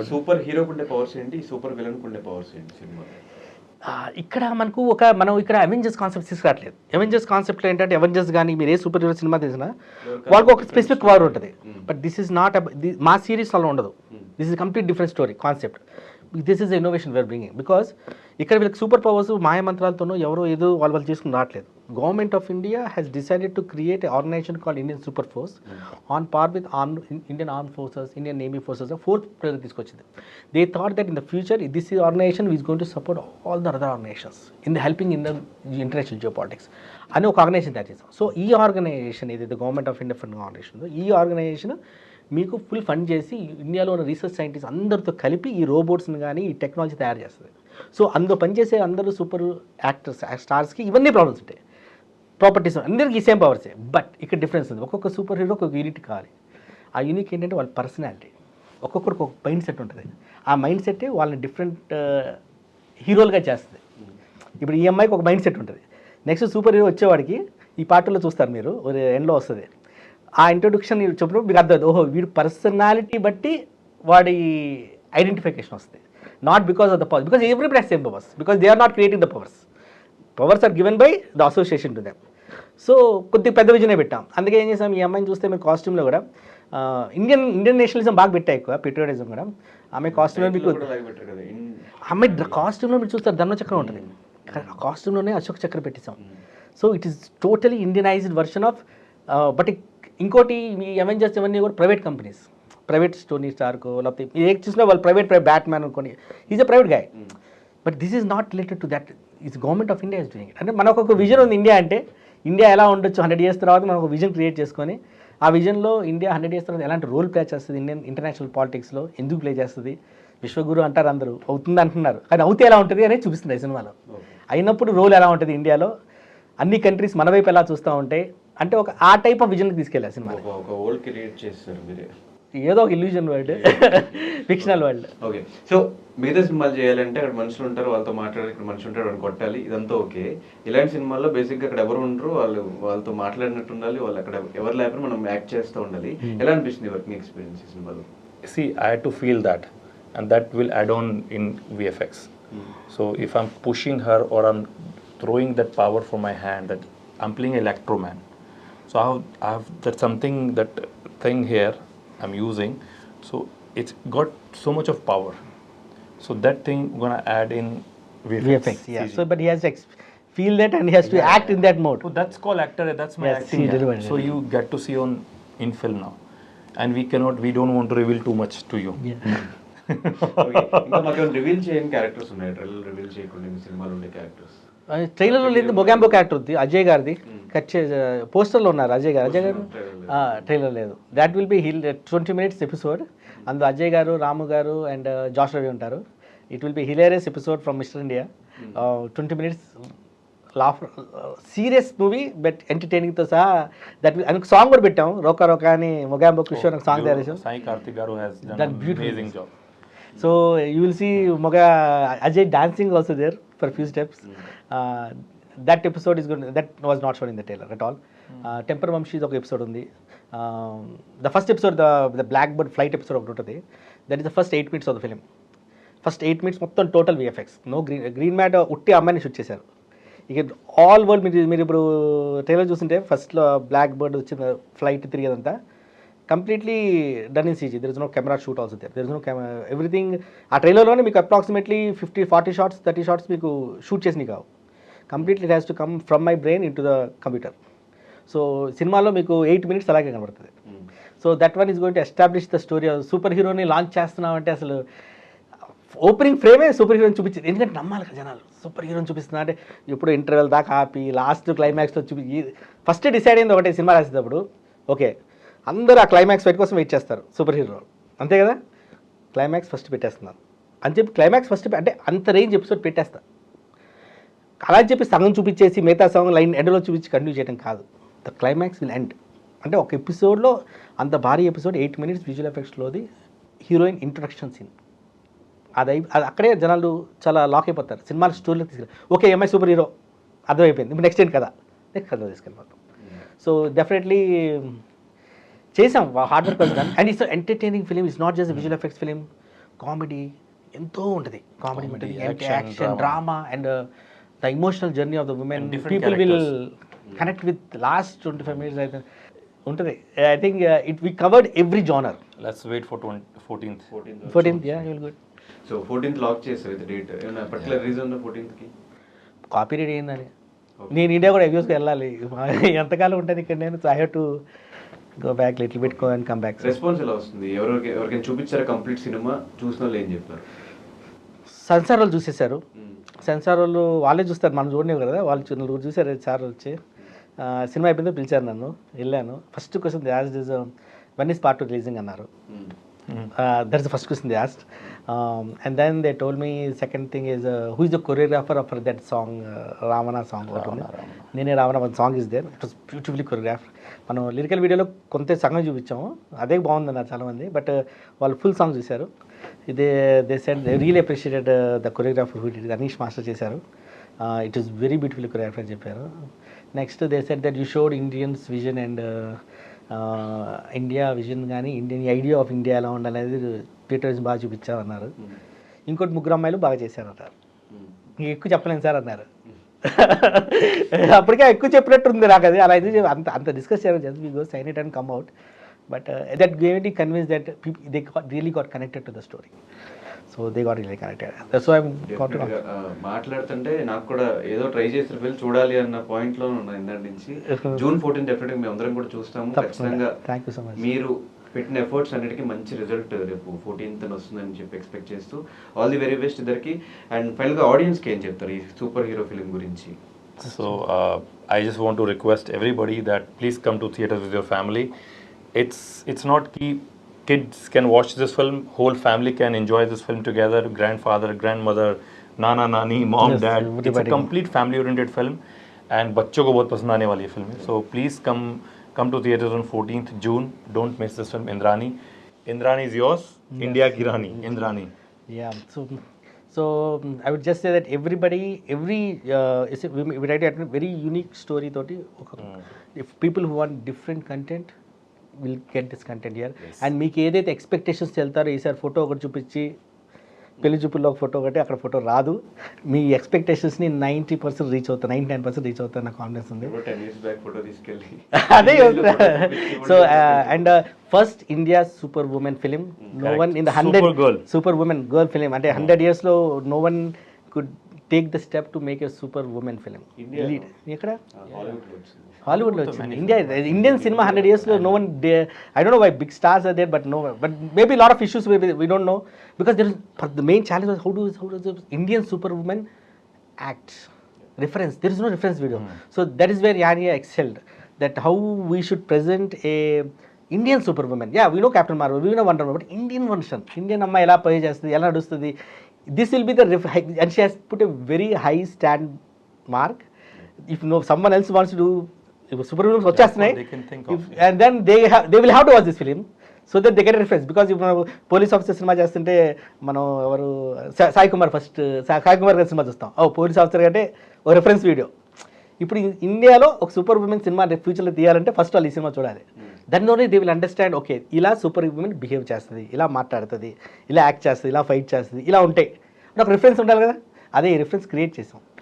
Super హీరోకు ఉండే powers ఏంటి, super villain ఉండే పవర్స్ ఏంటి సినిమా? ఇక్కడ మనం ఇక్కడ అవెంజర్స్ కాన్సెప్ట్ తీసుకురావట్లేదు. అవెంజర్స్ కాన్సెప్ట్లో ఏంటంటే అవెంజర్స్ కానీ మీరు ఏ సూపర్ హీరో సినిమా తీసినా వాళ్ళకి ఒక స్పెసిఫిక్ పవర్ ఉంటుంది. బట్ దిస్ ఈజ్ నాట్ మా సిరీస్ అలా ఉండదు. This is complete different story concept. This is innovation we're bringing. Because ఇక్కడ వీళ్ళకి సూపర్ పవర్స్ మాయమంత్రాలతోనో ఎవరో ఏదో వాళ్ళు చేసుకుని రావట్లేదు. Government of India has decided to create organization called Indian super force on par with Indian arm forces, Indian navy forces. Fourth player తీసుకొచ్చింది. They thought that in the future this organization is going to support all the other organizations in the helping in the international geo politics అని ఒక organization తయారు చేస్తాం. సో ఈ organization ఏదైతే government of India fund organization ఉందో ఈ organisation మీకు ఫుల్ ఫండ్ చేసి ఇండియాలో ఉన్న రీసెర్చ్ సైంటిస్ట్ అందరితో కలిపి ఈ రోబోట్స్ని కానీ ఈ టెక్నాలజీ తయారు చేస్తుంది. సో అందులో పనిచేసే అందరూ సూపర్ యాక్టర్స్ స్టార్స్కి ఇవన్నీ ప్రాబ్లమ్స్ ఉంటాయి. ప్రాపర్టీస్ అందరికీ సేమ్ పవర్సే. బట్ ఇక్కడ డిఫరెన్స్ ఉంది. ఒక్కొక్క సూపర్ హీరోకి ఒక యూనిట్ కావాలి. ఆ యూనిక్ ఏంటంటే వాళ్ళ పర్సనాలిటీ. ఒక్కొక్కరికి ఒక మైండ్ సెట్ ఉంటుంది. ఆ మైండ్ సెట్టే వాళ్ళని డిఫరెంట్ హీరోలుగా చేస్తుంది. ఇప్పుడు ఈ అమ్మాయికి ఒక మైండ్ సెట్ ఉంటుంది. నెక్స్ట్ సూపర్ హీరో వచ్చేవాడికి ఈ పాటల్లో చూస్తారు మీరు, ఎండ్లో వస్తుంది. ఆ ఇంట్రొడక్షన్ చెప్పినప్పుడు మీకు అర్థం, ఓహో వీడు పర్సనాలిటీ బట్టి వాడి ఐడెంటిఫికేషన్ వస్తుంది. Not because of the power, because everybody has same powers, because they are not creating the powers. Powers are given by the association to them. So కొద్దిగా పెద్ద విజనే పెట్టాం. అందుకే ఏం చేసాం, ఈ అమ్మాయిని చూస్తే మీరు కాస్ట్యూమ్లో కూడా ఇండియన్ నేషనలిజం బాగా పెట్టాయి, ఎక్కువ పెట్రియాటిజం కూడా. ఆమె కాస్ట్యూమ్లో మీకు అమ్మాయి కాస్ట్యూమ్లో మీరు చూస్తారు ధర్మచక్రం ఉంటుంది. కాస్ట్యూమ్లోనే అశోక్ చక్ర పెట్టేసాం. So it is totally Indianised version of. But ఇంకోటి ఈ అవెంజర్స్ ఇవన్నీ కూడా ప్రైవేట్ కంపెనీస్, ప్రైవేట్ టోనీ స్టార్కో లేకపోతే ఏ చూసినా వాళ్ళు ప్రైవేట్ బ్యాట్మ్యాన్ అనుకోని is a private guy. But this is not related to that. It's government of India is doing it. అంటే మనకు ఒక విజన్ ఉంది ఇండియా అంటే. ఇండియా ఎలా ఉండొచ్చు 100 years తర్వాత మనం ఒక విజన్ క్రియేట్ చేసుకొని ఆ విజన్లో ఇండియా 100 years తర్వాత ఎలాంటి రోల్ ప్లే చేస్తుంది ఇండియన్ ఇంటర్నేషనల్ పాలిటిక్స్లో, ఎందుకు ప్లే చేస్తుంది. విశ్వగురు అంటారు అందరూ, అవుతుంది అంటున్నారు, కానీ అవుతే ఎలా ఉంటుంది అనేది చూపిస్తుంది ఈ సినిమాలో. అయినప్పుడు రోల్ ఎలా ఉంటుంది ఇండియాలో, అన్ని కంట్రీస్ మన వైపు ఎలా చూస్తూ ఉంటాయి అంటే ఒక ఆ టైప్ ఆఫ్ విజన్కి తీసుకెళ్ళారు సినిమా. ఒక వరల్డ్ క్రియేట్ చేస్తారు మీరే, ఏదో ఒక illusion world, fictional world. Okay. So మిగతా సినిమాలు చేయాలంటే అక్కడ మనుషులు ఉంటారు, వాళ్ళతో మాట్లాడాలి, ఇక్కడ మనుషులు ఉంటారు, వాళ్ళని కొట్టాలి, ఇదంతా ఓకే. ఇలాంటి సినిమాల్లో బేసిక్గా అక్కడ ఎవరు ఉండరు, వాళ్ళతో మాట్లాడినట్టు ఉండాలి, వాళ్ళు అక్కడ ఎవరు లేకపోతే మనం యాక్ట్ చేస్తూ ఉండాలి. ఎలా అనిపిస్తుంది వర్కింగ్ ఎక్స్పీరియన్స్ ఈ సినిమాలో? See, I had to feel that, and that will add on in VFX. So if I'm pushing her or I'm throwing that power from my hand, that I'm playing Electro Man. So I have that something, that thing here I'm using. So it's got so much of power. So that thing gonna add in VFX. Yeah. So but he has to feel that and he has to act in that mode. So that's called actor. That's my acting. So you get to see in film now, and we don't want to reveal too much to you. Yeah. ఇంకా మాకు reveal చేయని characters ఉన్నాయి, trailer reveal చేయకుండా సినిమాలో ఉండే characters. ట్రైలర్లో లేదు, Mogambo character ఉంది అజయ్ గారిది, కట్ పోస్టర్లో ఉన్నారు అజయ్ గారు. ట్రైలర్ లేదు. That will be 20 minutes episode. అందులో అజయ్ గారు, రాము గారు అండ్ జాష్ రవి ఉంటారు. It will be hilarious episode from mister India. 20 minutes laugh, serious movie but ఎంటర్టైనింగ్తో సహా. దట్ అందుకు సాంగ్ కూడా పెట్టాం, రోకా రోకా అని మొగాంబో కిషోర్ సాంగ్ తయారు చేసాం. Sai Karthik garu has done an amazing job. So you will see Ajay dancing also there for a few steps. That episode is good. That was not shown in the trailer at all. Temper Vamshi ఒక episode ఉంది. The first episode, the Blackbird flight episode ఒకటి ఉంటుంది. That is the first 8 minutes of the film. First 8 minutes మొత్తం total VFX. No green mat, ఉట్టి అమ్మాయిని shoot చేశారు. ఇక all world మీరు ఇప్పుడు ట్రైలర్ చూస్తుంటే ఫస్ట్లో Blackbird వచ్చిన ఫ్లైట్ తిరిగేదంతా completely done in CG. There is no camera shoot also there. There is no everything. ఆ ట్రైలర్లోనే మీకు అప్రాక్సిమేట్లీ 50-40 shots 30 shots మీకు షూట్ చేసినవి కావు. Completely it has to come from my brain in to the computer. So సినిమాలో మీకు 8 minutes అలాగే కనబడుతుంది. So that one is going to establish the story. Super హీరోని లాంచ్ చేస్తున్నామంటే అసలు ఓపెనింగ్ ఫ్రేమే సూపర్ హీరోని చూపించింది. ఎందుకంటే నమ్మాలి కదా జనాలు, సూపర్ హీరోని చూపిస్తున్నా అంటే ఇప్పుడు ఇంటర్వెల్ దాకా ఆపి లాస్ట్ క్లైమాక్స్లో ఫస్ట్ డిసైడ్ అయింది ఒకటే సినిమా రాసేటప్పుడు, ఓకే అందరూ ఆ క్లైమాక్స్ ఫైట్ కోసం వెయిట్ చేస్తారు సూపర్ హీరో, అంతే కదా. క్లైమాక్స్ ఫస్ట్ పెట్టేస్తున్నారు అని చెప్పి క్లైమాక్స్ ఫస్ట్ అంటే అంత రేంజ్ ఎపిసోడ్ పెట్టేస్తారు. అలా చెప్పి సగం చూపించేసి మిగతా సగం లైన్ ఎండ్లో చూపించి కంటిన్యూ చేయడం కాదు. The climax will end. అంటే ఒక ఎపిసోడ్లో అంత భారీ ఎపిసోడ్ 8 minutes విజువల్ ఎఫెక్ట్స్లోది హీరోయిన్ ఇంట్రొడక్షన్ సీన్. అది అక్కడే జనాలు చాలా లాక్ అయిపోతారు. సినిమాల స్టోరీలో తీసుకెళ్ళి ఓకే ఎంఐ సూపర్ హీరో అర్థమైపోయింది, ఇప్పుడు నెక్స్ట్ ఏంటి కదా, నెక్స్ట్ కథలో తీసుకెళ్ళిపోతాం. సో డెఫినెట్లీ చేసాం, hard work was done and it's an entertaining film. It's not just a visual effects film. Comedy ఎంతో ఉంటుంది, కామెడీ Comedy, ఉంటుంది, action, action, drama. Drama and the emotional journey of the women. And different people will characters. Connect with last 25 minutes అయితే ఉంటుంది. I think it we covered every genre. Let's wait for 14th. 14th, yeah, you will good. సో 14th lock చేస్తారు ఇది date. ఏమైనా particular reason ఉందా 14th కి? Copy rate ఏందని నేను ఇండియా కూడా ఎగ్యూస్కి వెళ్ళాలి, ఎంతకాలం ఉంటుంది ఇక్కడ నేను. So I have to go back little bit go and come back. Response ఎలా వస్తుంది? ఎవరికైనా చూపించారా కంప్లీట్ సినిమా? చూసిన వాళ్ళు ఏం చెప్పారు? సెన్సార్ వాళ్ళు చూసేశారు. సెన్సార్ వాళ్ళు వాళ్ళే చూస్తారు, మనం చూడలేవు కదా. వాళ్ళు నలుగురు చూసారు సార్ వచ్చి. సినిమా అయిపోయిందో పిలిచారు నన్ను, వెళ్ళాను. First question as is one is part 2 releasing అన్నారు. That's the first question they asked. And then they told me second thing is who is the choreographer for that song, Ravana song ఒకటి ఉంది. నేనే Ravana, one song is there, it was beautifully choreograph. మనం lyrical వీడియోలో కొంత సగం చూపించాము, అదే బాగుందన్నారు చాలామంది. బట్ వాళ్ళు ఫుల్ సాంగ్ చూశారు. They said they really appreciated the choreographer who did, Anish master చేశారు. It is very beautifully choreographer అని చెప్పారు. Next they said that you showed Indians vision and India vision కానీ ఇండియన్ ఐడియా ఆఫ్ ఇండియా ఎలా ఉండాలనేది Peter's బాగా చూపించామన్నారు. ఇంకోటి 3 అమ్మాయిలు బాగా చేశారు అన్నారు. ఇంక ఎక్కువ చెప్పలేను సార్ అన్నారు. అప్పటికే ఎక్కువ చెప్పినట్టుంది నాకు అది. అలా అయితే అంత డిస్కస్ చేయాలి, just we go sign it and come out. But that gave it convince that they really got connected to the story. So they got really connected. So I మాట్లాడుతుంటే నాకు కూడా ఏదో ట్రై చేసిన వెళ్ళి చూడాలి అన్న పాయింట్ లో ఉన్నా ఇందాక నుంచి. June 14 డెఫినెట్ గా మేము అందరం కూడా చూస్తాము ఖచ్చితంగా. Thank you so much. మీరు పెట్టిన ఎఫర్ట్స్ అన్నిటికీ మంచి రిజల్ట్ రేపు 14th వస్తుందని చెప్పి ఎక్స్పెక్ట్ చేస్తూ ఆల్ ది వెరీ బెస్ట్ ఇద్దరికి. అండ్ ఫైనల్ గా ఆడియన్స్ కి ఏం చెప్తారు ఈ సూపర్ హీరో ఫిలిం గురించి? So I just want to request everybody that please come to theaters with your family. It's not key kids can watch this film, whole family can enjoy this film together, grandfather, grandmother, nana, nani, mom, Yes, dad. It's a everybody. complete family oriented film and बच्चों को बहुत पसंद आने वाली है film. So please come to theaters on 14th June. Don't miss this film. Indrani is yours. Yes. India ki Rani, Indrani. Yeah. So I would just say that everybody, we write a very unique story toti. If people who want different content will get this content here. Yes. And మీకు ఏదైతే expectations వెళ్తారో, ఈసారి photo ఒకటి చూపించి పెళ్లి చూపుల్లో ఒక photo ఒకటి అక్కడ ఫోటో రాదు. మీ ఎక్స్పెక్టేషన్స్ని 90% రీచ్ అవుతారు, 99% రీచ్ అవుతారు, నాకు కాన్ఫిడెన్స్ ఉంది. 10 years బ్యాక్ ఫోటో తీసుకెళ్ళి అదే so and first India super women film. No one in the 100 super women girl film అంటే 100 yearsలో no one could take the step to make a super women film. Lead ఎక్కడ? హాలీవుడ్లో వచ్చింది. Indian cinema 100 yearsలో no one. I don't know why big stars are there, but no, but maybe lot of issues we don't know, because there is the main challenge was how does Indian super women act reference. There is no reference video. So that is where Yanya excelled, that how we should present a Indian superwoman. Yeah, we know Captain Marvel, we know Wonder Woman, but Indian version, Indian amma ela play chestadi, ela nadustadi, this will be the and she has put a very high stand mark. If no someone else wants to do superwoman vachestunnayi, they can think of and then they will have to watch this film so that they get a reference. Because if మనం police officer cinema చేస్తుంటే మనం ఎవరు Sai Kumar first Sai Kumar గారి cinema చూస్తాం, police officer అంటే ఒక reference video. ఇప్పుడు ఇండియాలో ఒక సూపర్ ఉమెన్ సినిమా ఫ్యూచర్లో తీయాలంటే ఫస్ట్ వాళ్ళు ఈ సినిమా చూడాలి. దానిలోనే దే విల్ అండర్స్టాండ్, ఓకే ఇలా సూపర్ ఉమెన్ బిహేవ్ చేస్తుంది, ఇలా మాట్లాడుతుంది, ఇలా యాక్ట్ చేస్తుంది, ఇలా ఫైట్ చేస్తుంది, ఇలా ఉంటాయి. ఒక రిఫరెన్స్ ఉండాలి కదా, అదే ఈ రిఫరెన్స్ క్రియేట్ చేసాం.